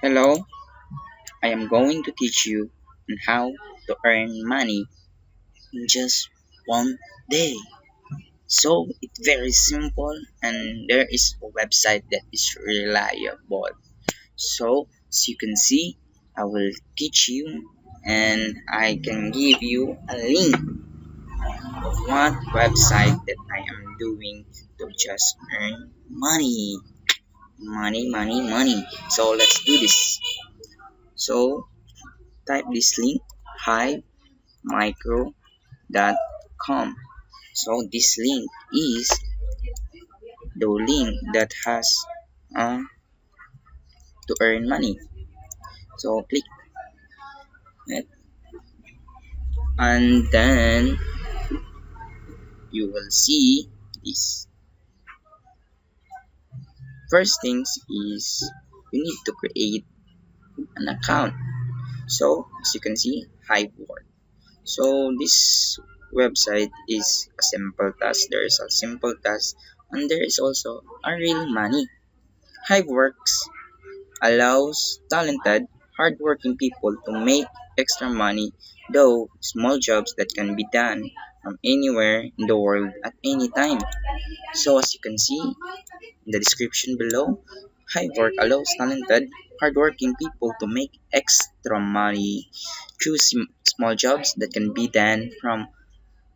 Hello, I am going to teach you on how to earn money in just one day. So it's very simple and there is a website that is reliable. So as you can see, I will teach you and I can give you a link of what website that I am doing to just earn money. Money, money, money. So let's do this. So type this link, Hive micro.com. So this link is the link that has uh, to earn money. So click it and then you will see this. First things is you need to create an account. So as you can see, Hive Work. So this website is a simple task. There is a simple task and there is also a real money. Hive works allows talented, hardworking people to make extra money, though small jobs that can be done from anywhere in the world at any time. So as you can see in the description below, Hivework allows talented, hardworking people to make extra money through small jobs that can be done from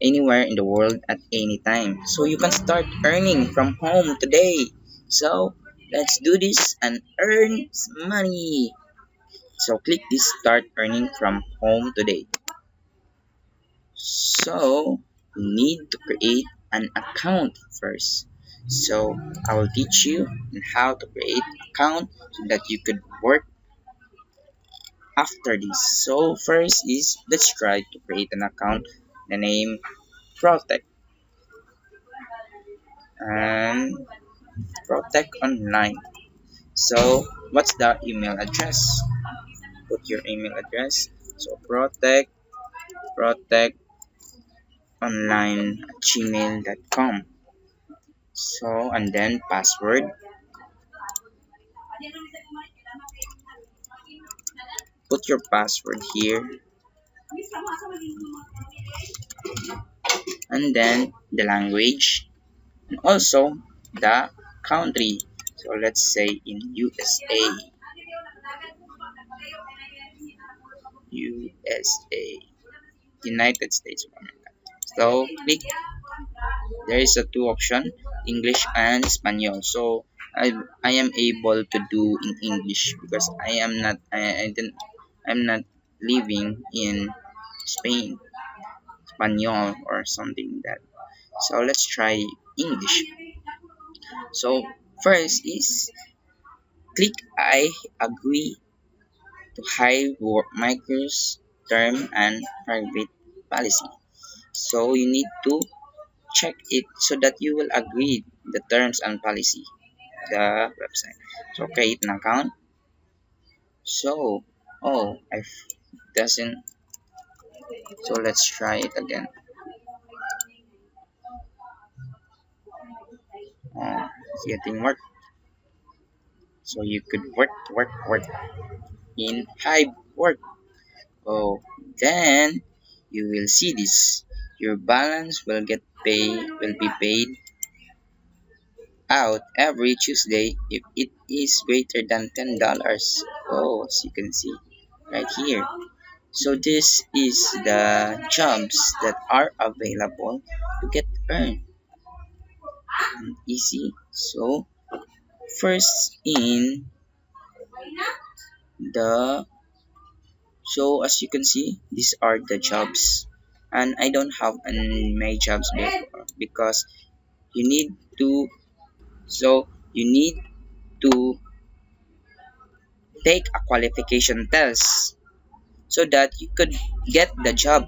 anywhere in the world at any time. So you can start earning from home today. So let's do this and earn some money. So click this start earning from home today. So you need to create an account first. So I will teach you on how to create account so that you could work after this. So first is let's try to create an account. The name Protect and Protect Online. So what's the email address? Put your email address. So protect online at gmail.com. So and then password. Put your password here and then the language and also the country. So let's say in USA. USA. United States of America. So click there is a two option English and Espanol. So I am able to do in English because I didn't I'm not living in Spain, Espanol or something like that. So let's try English. So first is click I agree to high work micros term and private policy. So you need to check it so that you will agree the terms and policy the website. So create an account. So I doesn't. So let's try it again. It's getting work. So you could work in Hive work. Oh, then you will see this. Your balance will be paid out every Tuesday if it is greater than $10. Oh, as you can see right here. So this is the jobs that are available to get earned easy. So first in the so as you can see these are the jobs and I don't have any my jobs before because you need to you need to take a qualification test so that you could get the job.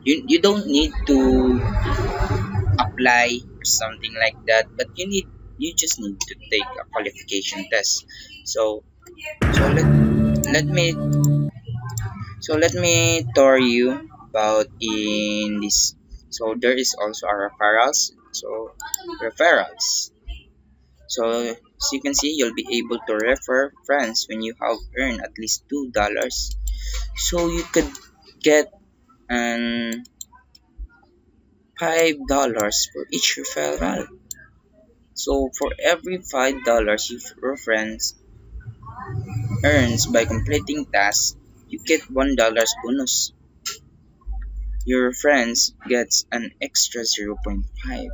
You don't need to apply or something like that, but you just need to take a qualification test. So so let me let me tell you about in this. So there is also a referrals. So referrals. So So you can see you'll be able to refer friends when you have earned at least $2. So you could get an $5 for each referral. So for every $5 your friends earns by completing tasks, you get $1 bonus. Your friends gets an extra 0.5.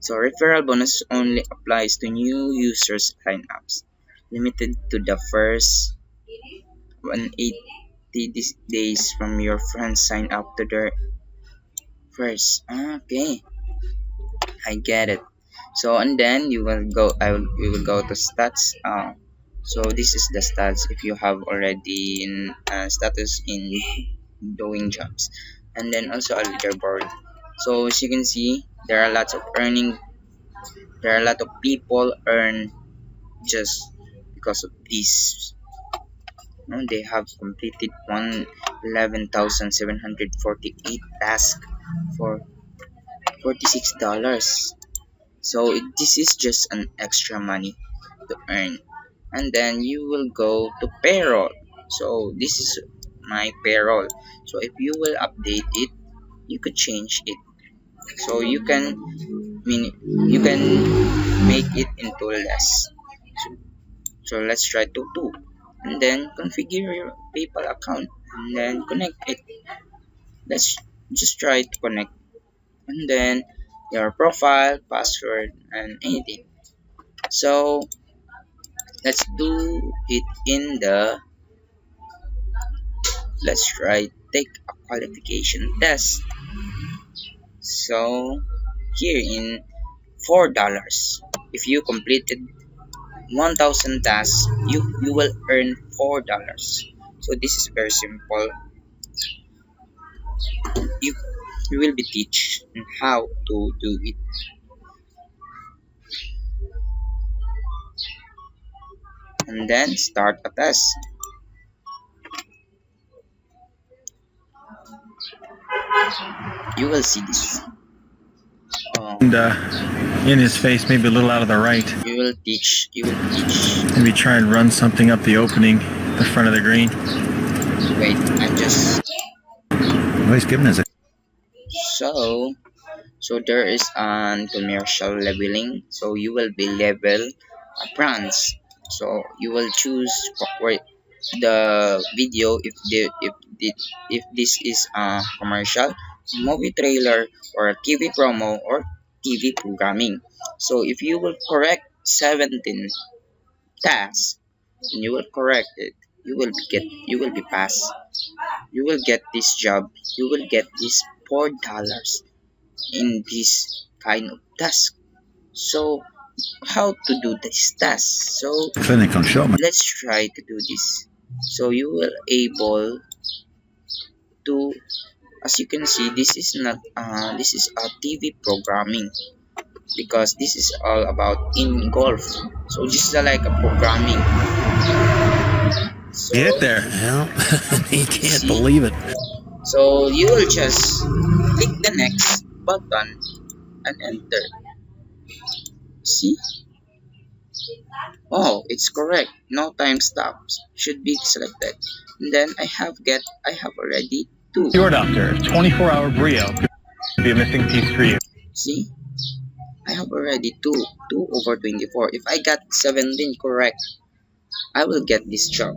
So referral bonus only applies to new users sign-ups, limited to the first 180 days from your friends sign up to their first. Okay, I get it. So and then you will go. We will go to stats. So this is the stats if you have already in status in doing jobs, and then also a leaderboard. So as you can see, there are lots of earning. There are a lot of people earn just because of this. No, they have completed 111,748 tasks for $46. So this is just an extra money to earn. And then you will go to payroll. So this is my payroll. So if you will update it, you could change it. So you can make it into less. So let's try to 2. And then configure your PayPal account and then connect it. Let's just try to connect and then your profile, password, and anything. So let's do it in the let's try take a qualification test. So here in $4, if you completed 1,000 tasks, you will earn $4. So this is very simple. You you will be teach on how to do it, and then start a test. You will see this. And in his face, maybe a little out of the right. You will teach. You will teach. Maybe try and run something up the opening, the front of the green. Wait, I'm just Well, he's giving us a. so so there is an commercial leveling. So you will be level brands. So you will choose where the video if this is a commercial, movie trailer, or a TV promo or TV programming. So if you will correct 17 tasks and you will correct it, you will be passed. You will get this job. You will get this $4 in this kind of task. So how to do this task? So Clinical showman. let's try to do this. So you will able to, as you can see, this is not this is a TV programming because this is all about in golf. So this is like a programming. So Get there. Well, he can't see, believe it. so you will just click the next button and enter. See? Oh, it's correct. No time stops. Should be selected. And then I have already 2. Your doctor, 24-hour Brio could be a missing piece for you. See? I have already 2. 2 over 24. If I got 17 correct, I will get this job.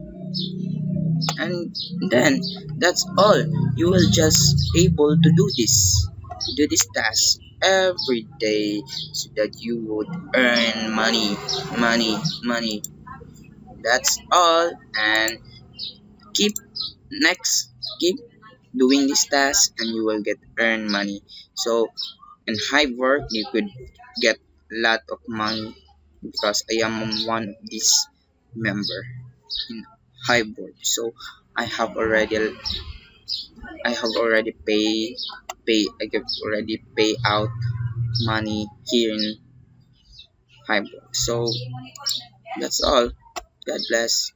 And then that's all. You will just able to do this task every day so that you would earn money. That's all. And keep next keep doing this task and you will get earn money. So in Hive work you could get a lot of money because I am one of this member in Hive work. So I have already I have already I have already pay out money here in Hive work. So that's all. God bless.